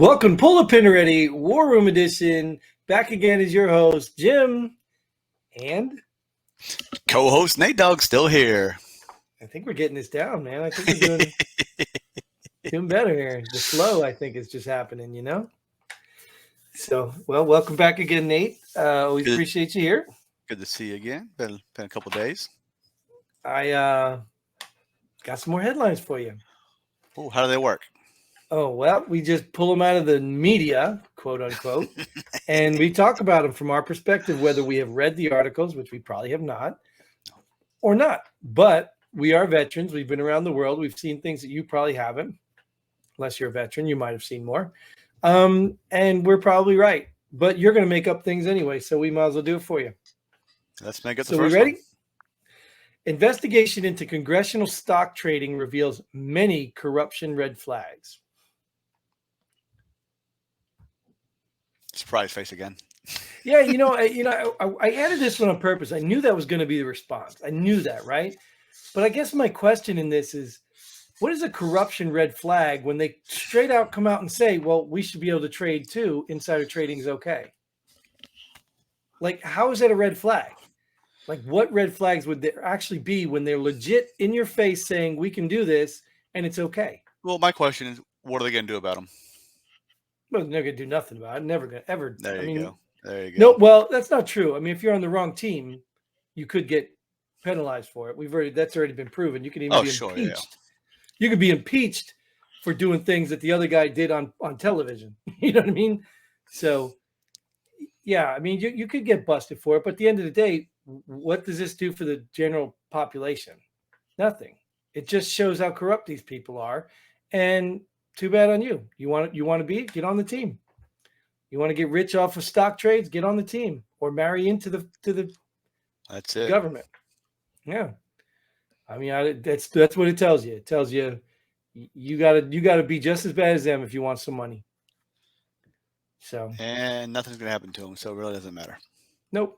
Welcome, pull a pin already, War Room Edition. Back again as your host, Jim, and Co-host Nate Dogg still here. I think we're getting this down, man. I think we're doing better here. The flow, I think, is just happening, you know. So, well, welcome back again, Nate. Always Good, appreciate you here. good to see you again. Been a couple days. I got some more headlines for you. Oh, how do they work? Oh, well, we just pull them out of the media, quote unquote, and we talk about them from our perspective, whether we have read the articles, which we probably have not, or not. But we are veterans. We've been around the world. We've seen things that you probably haven't. Unless you're a veteran, you might have seen more. And we're probably right. But you're going to make up things anyway, so we might as well do it for you. Let's make it the So we first ready? one. Investigation into congressional stock trading reveals many corruption red flags. Surprise face again. Yeah, I added this one on purpose. I knew that was going to be the response. I knew that, right? But I guess my question in this is, what is a corruption red flag when they straight out come out and say, well, we should be able to trade too. Insider trading is okay. Like, how is that a red flag? Like, what red flags would there actually be when they're legit in your face saying we can do this and it's okay? Well, my question is, what are they going to do about them? Well, they're going to do nothing about it. Never going to ever. There you go. There you go. No, well, that's not true. I mean, if you're on the wrong team, you could get penalized for it. That's already been proven. You can even be impeached. Yeah. You could be impeached for doing things that the other guy did on television. You know what I mean? So, yeah, I mean, you could get busted for it. But at the end of the day, what does this do for the general population? Nothing. It just shows how corrupt these people are. And too bad on you. You want to get on the team. You want to get rich off of stock trades, get on the team or marry into the That's it. Government. Yeah. I mean, that's what it tells you. It tells you you gotta be just as bad as them if you want some money. So, and nothing's going to happen to them, so it really doesn't matter. Nope,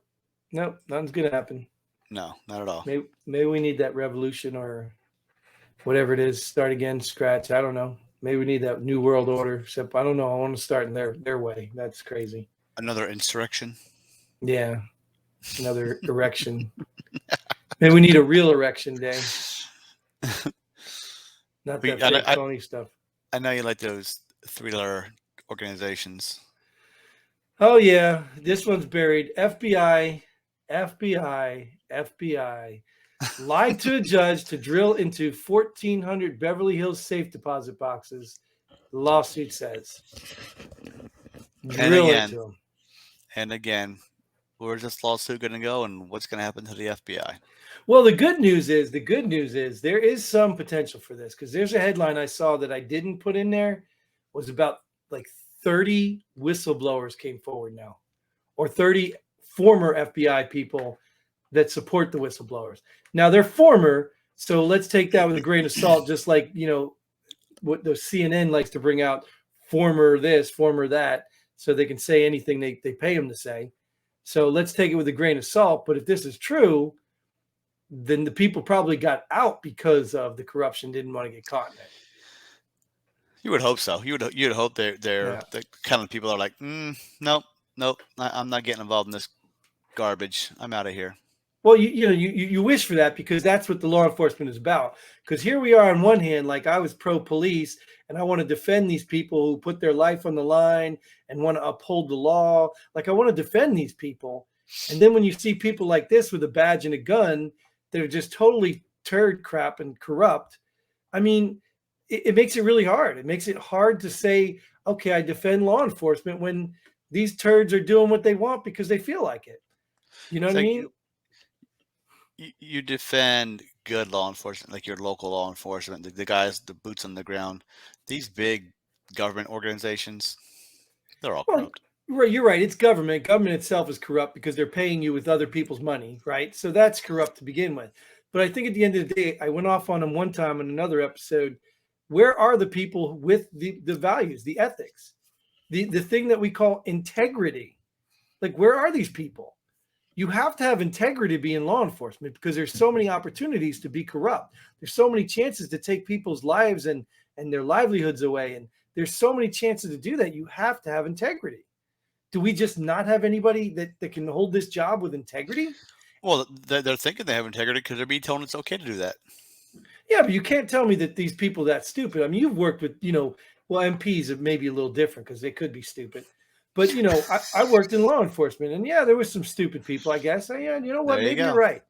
nothing's gonna happen. No, not at all. Maybe we need that revolution or whatever it is. Start again, scratch. I don't know. Maybe we need that new world order. Except I don't know. I want to start in their way. That's crazy. Another insurrection. Yeah, another erection. Maybe we need a real erection day. Not that fake phony stuff. I know you like those three-letter organizations. Oh, yeah. This one's buried. FBI lied to a judge to drill into 1,400 Beverly Hills safe deposit boxes, the lawsuit says. Drill into them. And again, where's this lawsuit going to go and what's going to happen to the FBI? Well, the good news is there is some potential for this because there's a headline I saw that I didn't put in there was about like 30 whistleblowers came forward now, or 30 former FBI people that support the whistleblowers. Now they're former, so let's take that with a grain of salt, just like, what the CNN likes to bring out, former this, former that, so they can say anything they pay them to say. So let's take it with a grain of salt. But if this is true, then the people probably got out because of the corruption, didn't want to get caught in it. You would hope so. You'd hope they're the kind of people that are like, nope, I'm not getting involved in this garbage. I'm out of here. Well, you wish for that because that's what the law enforcement is about. Because here we are on one hand, like I was pro-police and I want to defend these people who put their life on the line and want to uphold the law. Like I want to defend these people. And then when you see people like this with a badge and a gun, they're just totally turd crap and corrupt. I mean, it makes it really hard. It makes it hard to say, okay, I defend law enforcement when these turds are doing what they want because they feel like it. You know what I mean? You defend good law enforcement, like your local law enforcement, the guys, the boots on the ground. These big government organizations, they're all corrupt. Right, you're right. It's government. Government itself is corrupt because they're paying you with other people's money, right? So that's corrupt to begin with. But I think at the end of the day, I went off on them one time in another episode. Where are the people with the values, the ethics, the thing that we call integrity? Like, where are these people? You have to have integrity to be in law enforcement because there's so many opportunities to be corrupt. There's so many chances to take people's lives and their livelihoods away and There's so many chances to do that. You have to have integrity. Do we just not have anybody that can hold this job with integrity? Well, they're thinking they have integrity because they're being told it's okay to do that. Yeah, but you can't tell me that these people that stupid. I mean, you've worked with, well, MPs are maybe a little different because they could be stupid. But, I worked in law enforcement, and yeah, there was some stupid people, I guess. Yeah, you know what? There you Maybe go. you're right.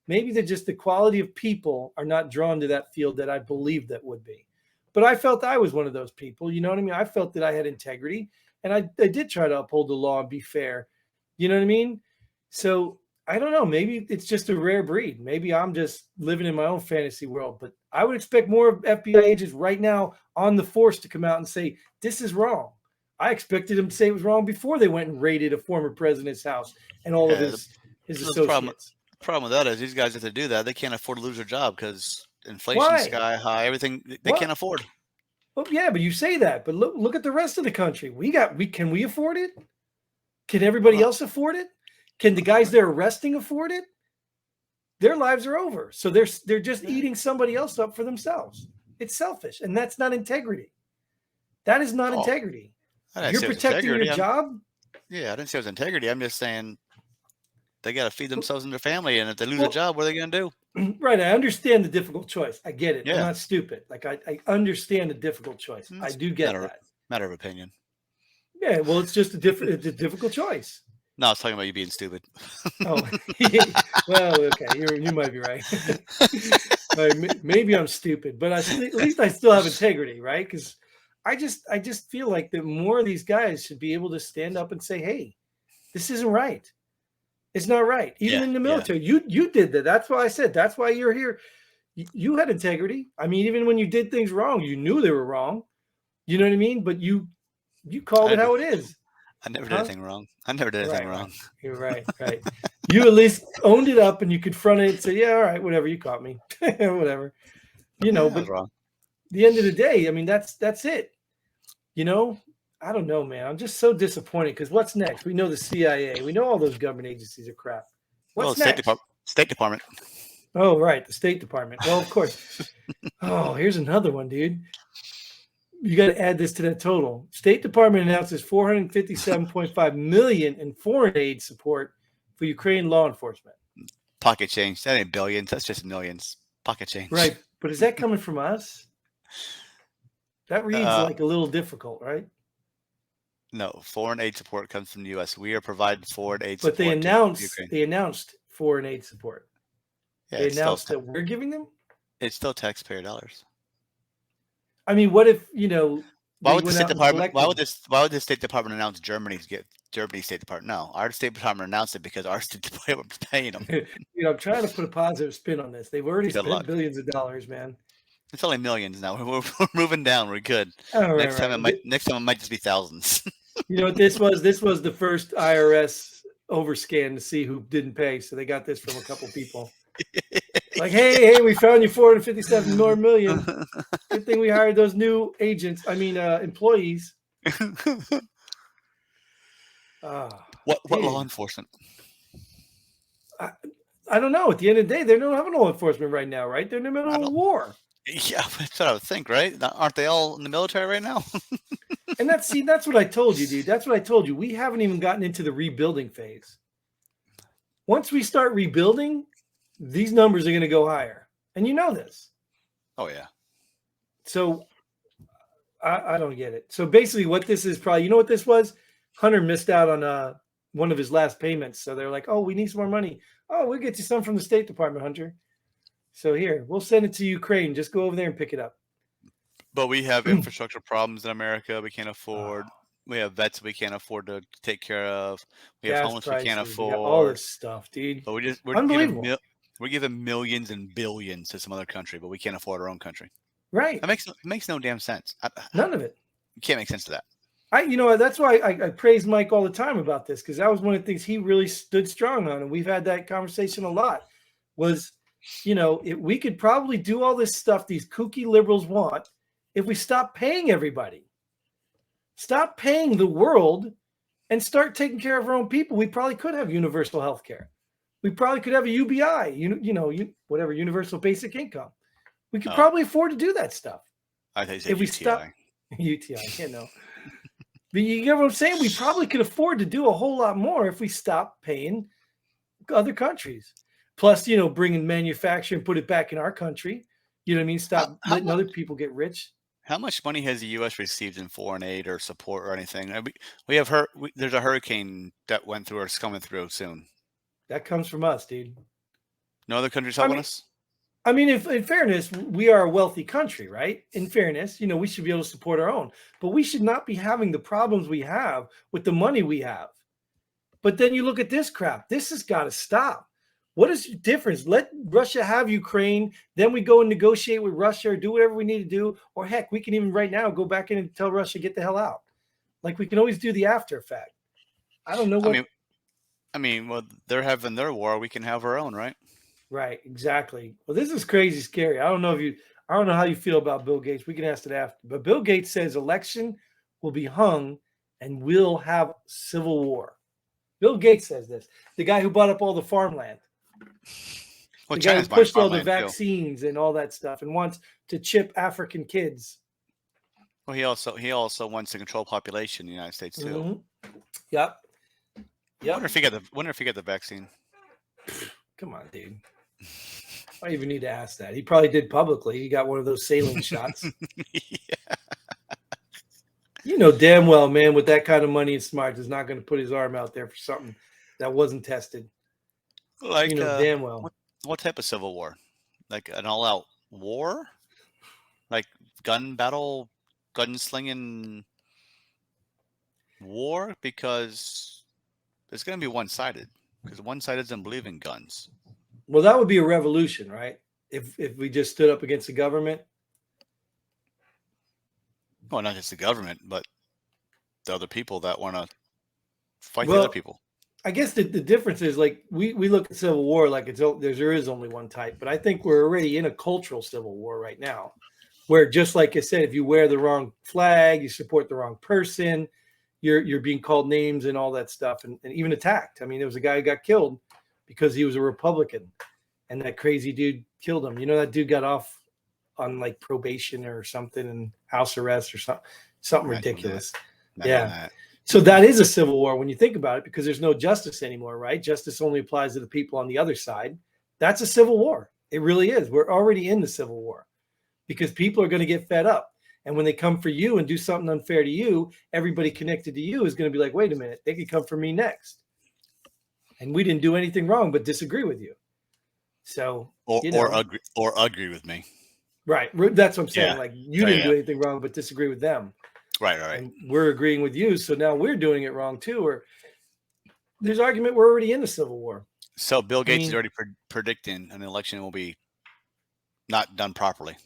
Maybe they're just the quality of people are not drawn to that field that I believed that would be. But I felt I was one of those people. You know what I mean? I felt that I had integrity, and I did try to uphold the law and be fair. You know what I mean? So I don't know. Maybe it's just a rare breed. Maybe I'm just living in my own fantasy world. But I would expect more FBI agents right now on the force to come out and say, this is wrong. I expected them to say it was wrong before they went and raided a former president's house and all of his associates. The problem with that is these guys, if they do that, they can't afford to lose their job because inflation's Why? sky high. Everything they can't afford. Well, yeah, but you say that. But look at the rest of the country. Can we afford it? Can everybody else afford it? Can the guys they're arresting afford it? Their lives are over. So they're just eating somebody else up for themselves. It's selfish, and that's not integrity. That is not integrity. You're protecting your job? Yeah, I didn't say it was integrity. I'm just saying they got to feed themselves and their family, and if they lose a job, what are they going to do? Right. I understand the difficult choice. I get it. Yeah. I'm not stupid. Like I understand the difficult choice. I do get that. Matter of opinion. Yeah. Well, it's just it's a difficult choice. No, I was talking about you being stupid. Oh, well, okay. You might be right. Maybe I'm stupid, but at least I still have integrity, right? Because I just feel like that more of these guys should be able to stand up and say, "Hey, this isn't right. It's not right." Even in the military, you did that. That's why I said. That's why you're here. You had integrity. I mean, even when you did things wrong, you knew they were wrong. You know what I mean? But you called it how it is. I never did anything wrong. I never did anything wrong. You're right. Right. You at least owned it up and you confronted it and said, "Yeah, all right, whatever. You caught me. Whatever." But at the end of the day, I mean, that's it. I don't know, man. I'm just so disappointed because what's next? We know the CIA. We know all those government agencies are crap. What's next? State Department. Oh, right. The State Department. Well, of course. Oh, here's another one, dude. You got to add this to that total. State Department announces $457.5 million in foreign aid support for Ukraine law enforcement. Pocket change. That ain't billions. That's just millions. Pocket change. Right. But is that coming from us? That reads like a little difficult, right? No, foreign aid support comes from the U.S. We are providing foreign aid support. But they announced foreign aid support. Yeah, they announced that we're giving them? It's still taxpayer dollars. I mean, what if, why would the State Department why would the State Department announce Germany's State Department? No, our State Department announced it because our State Department was paying them. I'm trying to put a positive spin on this. They've already spent billions of dollars, man. It's only millions now. We're moving down. We're good. Next time it might just be thousands. You know what this was? This was the first IRS overscan to see who didn't pay. So they got this from a couple people. Like, hey, we found you $457 million. Good thing we hired those new employees. What law enforcement? I don't know. At the end of the day, they don't have law enforcement right now, right? They're in the middle of a war. Yeah, that's what I would think, right? Aren't they all in the military right now? And that's what I told you, dude. That's what I told you. We haven't even gotten into the rebuilding phase. Once we start rebuilding, these numbers are going to go higher. And you know this. Oh, yeah. So I don't get it. So basically what this is probably, you know what this was? Hunter missed out on one of his last payments. So they're like, oh, we need some more money. Oh, we'll get you some from the State Department, Hunter. So here, we'll send it to Ukraine. Just go over there and pick it up. But we have infrastructure problems in America we can't afford. We have vets we can't afford to take care of. We have homeless we can't afford. All this stuff, dude. But we're giving millions and billions to some other country, but we can't afford our own country. Right. That makes no damn sense. None of it. You can't make sense to that. That's why I praise Mike all the time about this, because that was one of the things he really stood strong on, and we've had that conversation a lot. Was we could probably do all this stuff these kooky liberals want if we stop paying everybody, stop paying the world, and start taking care of our own people. We probably could have universal health care. We probably could have a UBI, whatever, universal basic income. We could probably afford to do that stuff. I think if we stop. UTI, But you get what I'm saying? We probably could afford to do a whole lot more if we stop paying other countries. Plus, bringing manufacturing, put it back in our country. You know what I mean? How Stop how letting much other people get rich. how much money has the U.S. received in foreign aid or support or anything? We have there's a hurricane that went through or is coming through soon. That comes from us, dude. No other countries I helping mean, us? I mean, if in fairness, we are a wealthy country, right? In fairness, we should be able to support our own, but we should not be having the problems we have with the money we have. But then you look at this crap. This has got to stop. What is the difference? Let Russia have Ukraine. Then we go and negotiate with Russia or do whatever we need to do. Or heck, we can even right now go back in and tell Russia, get the hell out. Like we can always do the after effect. I don't know I what. mean, well, they're having their war. We can have our own, right? Right, exactly. Well, this is crazy scary. I don't know how you feel about Bill Gates. We can ask it after. But Bill Gates says election will be hung and we'll have civil war. Bill Gates says this. The guy who bought up all the farmland. Well, The guy who China's buying pushed all the farmland too. vaccines and all that stuff and wants to chip African kids. Well, he also wants to control population in the United States too. Mm-hmm. Yep. Wonder if he get the vaccine. Come on, dude. I don't even need to ask that. He probably did publicly. He got one of those saline shots. Yeah. You know damn well, man, with that kind of money and smart, is not going to put his arm out there for something that wasn't tested. Like, Damn well. what type of civil war? Like an all-out war? Like gun battle, gunslinging war? Because it's going to be one-sided. Because one side doesn't believe in guns. Well, that would be a revolution, right? If we just stood up against the government. Well, not just the government, but the other people that want to fight the other people. I guess the difference is like we look at civil war like there is only one type, but I think we're already in a cultural civil war right now, where just like I said, if you wear the wrong flag, you support the wrong person, you're being called names and all that stuff, and even attacked. I mean, there was a guy who got killed because he was a Republican, and that crazy dude killed him. That dude got off on like probation or something and house arrest or something ridiculous. Yeah. So that is a civil war when you think about it, because there's no justice anymore, right? Justice only applies to the people on the other side. That's a civil war. It really is. We're already in the civil war because people are going to get fed up. And when they come for you and do something unfair to you, everybody connected to you is going to be like, wait a minute, they could come for me next. And we didn't do anything wrong, but disagree with you. So, or agree with me. Right. That's what I'm saying. Yeah. Like you didn't do anything wrong, but disagree with them. Right. And we're agreeing with you. So now we're doing it wrong too. Or there's argument we're already in the Civil War. So Bill Gates is already predicting an election will be not done properly.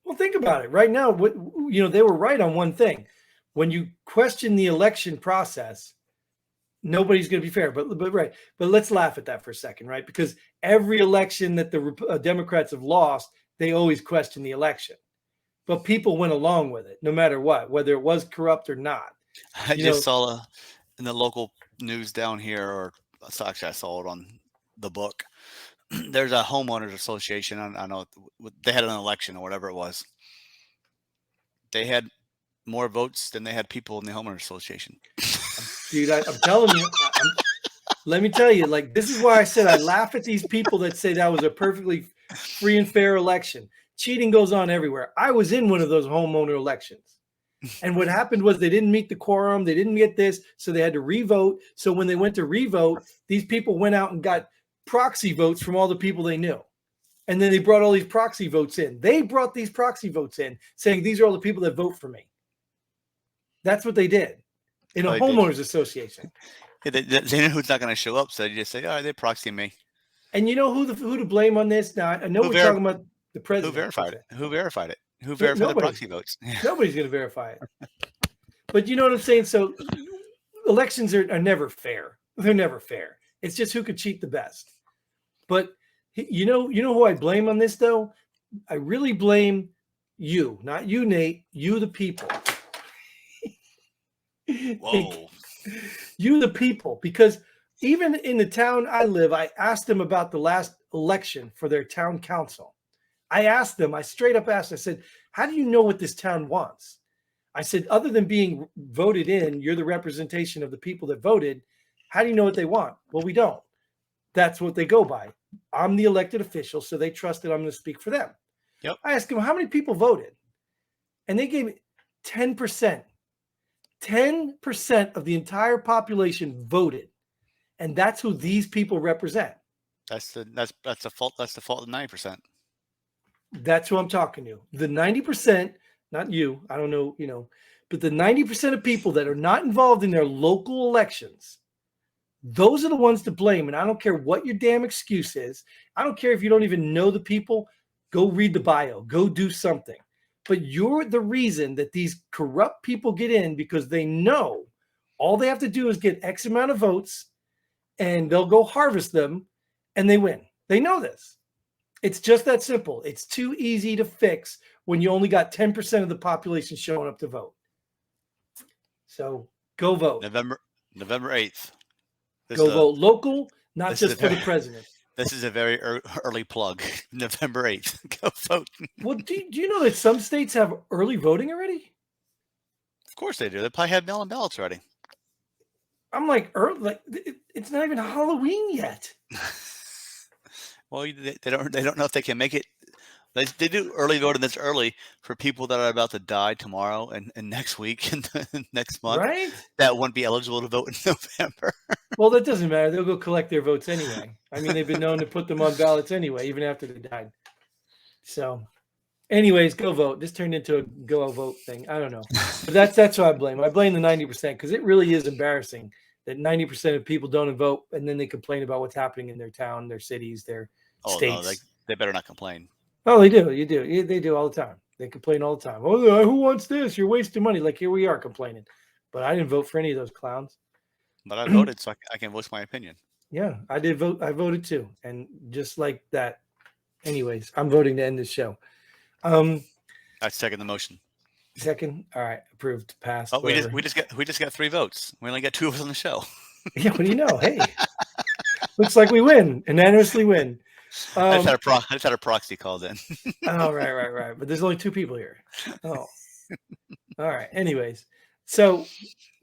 Well, think about it. Right now, they were right on one thing. When you question the election process, nobody's going to be fair. But let's laugh at that for a second, right? Because every election that the Democrats have lost, they always question the election. But people went along with it, no matter what, whether it was corrupt or not. I just saw in the local news down here, or actually I saw it on the book. There's a homeowners association. I know they had an election or whatever it was. They had more votes than they had people in the homeowners association. Dude, I'm telling you, let me tell you, like, this is why I said I laugh at these people that say that was a perfectly free and fair election. Cheating goes on everywhere. I was in one of those homeowner elections. And what happened was they didn't meet the quorum. They didn't get this. So they had to revote. So when they went to revote, these people went out and got proxy votes from all the people they knew. And then they brought all these proxy votes in. They brought these proxy votes in saying, these are all the people that vote for me. That's what they did in a homeowners association. Yeah, they know who's not going to show up. So you just say, oh, they proxy me. And you know who to blame on this? Now, I know we're talking about the president. Who verified it? Who verified it? Who verified the proxy votes? Nobody's going to verify it. But you know what I'm saying? So elections are never fair. They're never fair. It's just who could cheat the best. But you know who I blame on this, though? I really blame you. Not you, Nate. You, the people. Whoa. You, the people. Because even in the town I live, I asked them about the last election for their town council. I straight up asked, I said, how do you know what this town wants? I said, other than being voted in, you're the representation of the people that voted. How do you know what they want? Well, we don't. That's what they go by. I'm the elected official, so they trust that I'm going to speak for them. Yep. I asked them, how many people voted? And they gave me 10%. 10% of the entire population voted. And that's who these people represent. That's the fault. That's the fault of 90%. That's who I'm talking to. The 90%, not you, I don't know, but the 90% of people that are not involved in their local elections, those are the ones to blame. And I don't care what your damn excuse is. I don't care if you don't even know the people. Go read the bio. Go do something. But you're the reason that these corrupt people get in, because they know all they have to do is get X amount of votes and they'll go harvest them and they win. They know this. It's just that simple. It's too easy to fix when you only got 10% of the population showing up to vote. So go vote. November 8th. Go vote local, not just for the president. This is a very early plug. November 8th. Go vote. Well, do you know that some states have early voting already? Of course they do. They probably have mail-in ballots already. I'm like, it's not even Halloween yet. Well, they don't know if they can make it. They do early voting that's early for people that are about to die tomorrow and next week and next month. Right? That won't be eligible to vote in November. Well, that doesn't matter. They'll go collect their votes anyway. I mean, they've been known to put them on ballots anyway, even after they died. So, anyways, go vote. This turned into a go vote thing. I don't know. But that's what I blame. I blame the 90% because it really is embarrassing that 90% of people don't vote and then they complain about what's happening in their town, their cities, their states. No, they better not complain. Oh, they do. They do all the time. They complain all the time. Oh, who wants this? You're wasting money. Like, here we are complaining. But I didn't vote for any of those clowns. But I voted, so I can voice my opinion. Yeah, I did vote. I voted too. And just like that. Anyways, I'm voting to end this show. I second the motion. Second? All right. Approved. Passed. Oh, we just got 3 votes. We only got 2 of us on the show. Yeah, what do you know? Hey. Looks like we win. Unanimously win. I just had a proxy called in. Oh, right. But there's only 2 people here. Oh. All right. Anyways, so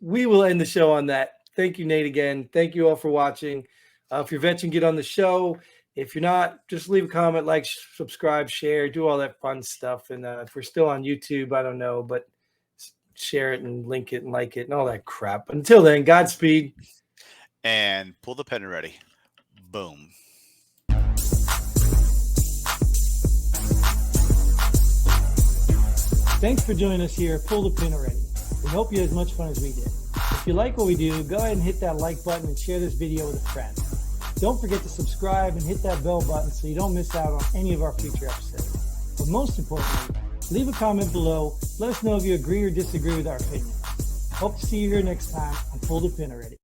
we will end the show on that. Thank you, Nate, again. Thank you all for watching. If you're veteran, get on the show. If you're not, just leave a comment, like, subscribe, share, do all that fun stuff. And if we're still on YouTube, I don't know, but share it and link it and like it and all that crap. Until then, Godspeed. And pull the pen ready. Boom. Thanks for joining us here at Pull the Pin Already. We hope you had as much fun as we did. If you like what we do, go ahead and hit that like button and share this video with a friend. Don't forget to subscribe and hit that bell button so you don't miss out on any of our future episodes. But most importantly, leave a comment below. Let us know if you agree or disagree with our opinion. Hope to see you here next time on Pull the Pin Already.